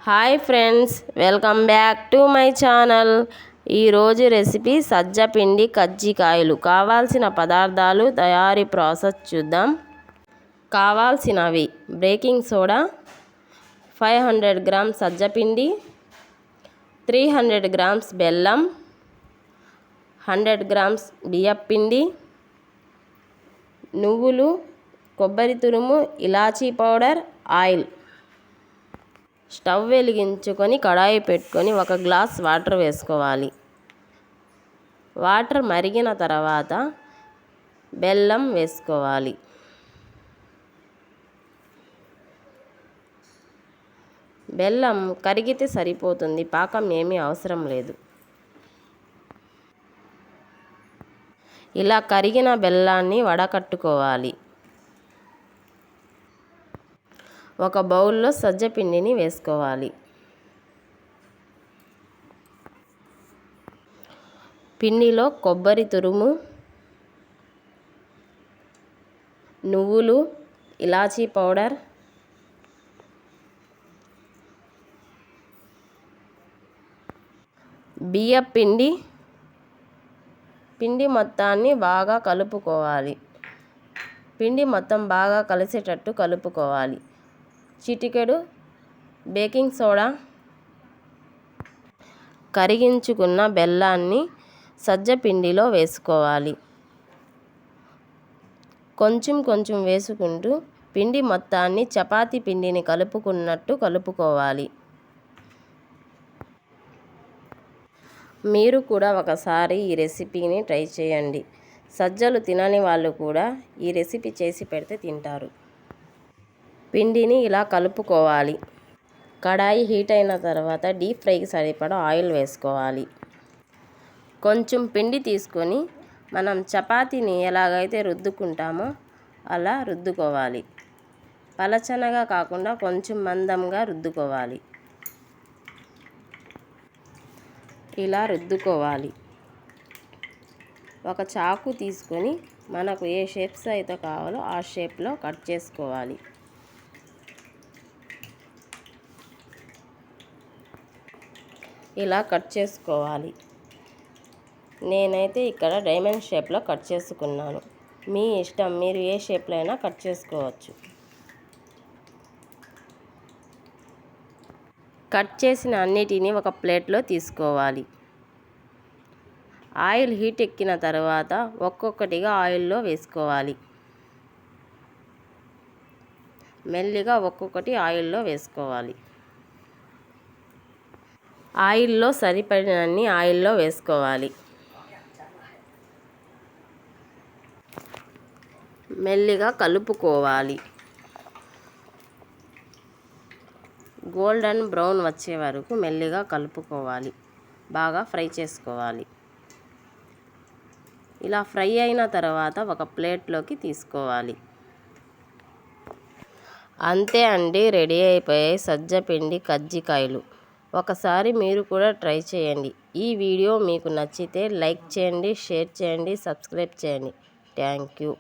Hi friends, welcome back to my channel. ఈరోజు recipe సజ్జ పిండి కజ్జికాయలు. కావాల్సిన పదార్థాలు, తయారీ ప్రాసెస్ చూద్దాం. కావాల్సినవి: బేకింగ్ సోడా, 500 గ్రామ్స్ సజ్జ పిండి, 300 గ్రామ్స్ బెల్లం, 100 గ్రామ్స్ బియ్యపిండి, నువ్వులు, కొబ్బరి తురుము, ఇలాచీ పౌడర్, ఆయిల్. స్టవ్ వెలిగించుకొని కడాయి పెట్టుకొని 1 గ్లాస్ వాటర్ వేసుకోవాలి. వాటర్ మరిగిన తర్వాత బెల్లం వేసుకోవాలి. బెల్లం కరిగితే సరిపోతుంది, పాకం ఏమీ అవసరం లేదు. ఇలా కరిగిన బెల్లాన్ని వడకట్టుకోవాలి. ఒక బౌల్లో సజ్జ పిండిని వేసుకోవాలి. పిండిలో కొబ్బరి తురుము, నువ్వులు, ఇలాచీ పౌడర్, బియ్యపిండి మొత్తాన్ని బాగా కలుపుకోవాలి. పిండి మొత్తం బాగా కలిసేటట్టు కలుపుకోవాలి. చిటికెడు బేకింగ్ సోడా, కరిగించుకున్న బెల్లాన్ని సజ్జ పిండిలో వేసుకోవాలి. కొంచెం కొంచెం వేసుకుంటూ పిండి మొత్తాన్ని చపాతీ పిండిని కలుపుకున్నట్టు కలుపుకోవాలి. మీరు కూడా ఒకసారి ఈ రెసిపీని ట్రై చేయండి. సజ్జలు తినని వాళ్ళు కూడా ఈ రెసిపీ చేసి పెడితే తింటారు. పిండిని ఇలా కలుపుకోవాలి. కడాయి హీట్ అయిన తర్వాత డీప్ ఫ్రైకి సరిపడా ఆయిల్ వేసుకోవాలి. కొంచెం పిండి తీసుకొని మనం చపాతీని ఎలాగైతే రుద్దుకుంటామో అలా రుద్దుకోవాలి. పలచనగా కాకుండా కొంచెం మందంగా రుద్దుకోవాలి. ఇలా రుద్దుకోవాలి. ఒక చాకు తీసుకొని మనకు ఏ షేప్స్ అయితే కావాలో ఆ షేప్లో కట్ చేసుకోవాలి. ఇలా కట్ చేసుకోవాలి. నేనైతే ఇక్కడ డైమండ్ షేప్లో కట్ చేసుకున్నాను. మీ ఇష్టం, మీరు ఏ షేప్లో అయినా కట్ చేసుకోవచ్చు. కట్ చేసిన అన్నిటినీ ఒక ప్లేట్లో తీసుకోవాలి. ఆయిల్ హీట్ ఎక్కిన తర్వాత ఒక్కొక్కటిగా ఆయిల్లో వేసుకోవాలి. మెల్లిగా ఒక్కొక్కటి ఆయిల్లో వేసుకోవాలి. ఆయిల్లో సరిపడినన్ని ఆయిల్లో వేసుకోవాలి. మెల్లిగా కలుపుకోవాలి. గోల్డెన్ బ్రౌన్ వచ్చే వరకు మెల్లిగా కలుపుకోవాలి. బాగా ఫ్రై చేసుకోవాలి. ఇలా ఫ్రై అయిన తర్వాత ఒక ప్లేట్లోకి తీసుకోవాలి. అంతే అండి, రెడీ అయిపోయాయి సజ్జ పిండి కజ్జికాయలు. ఒకసారి మీరు కూడా ట్రై చేయండి. ఈ వీడియో మీకు నచ్చితే లైక్ చేయండి, షేర్ చేయండి, సబ్స్క్రైబ్ చేయండి. Thank you.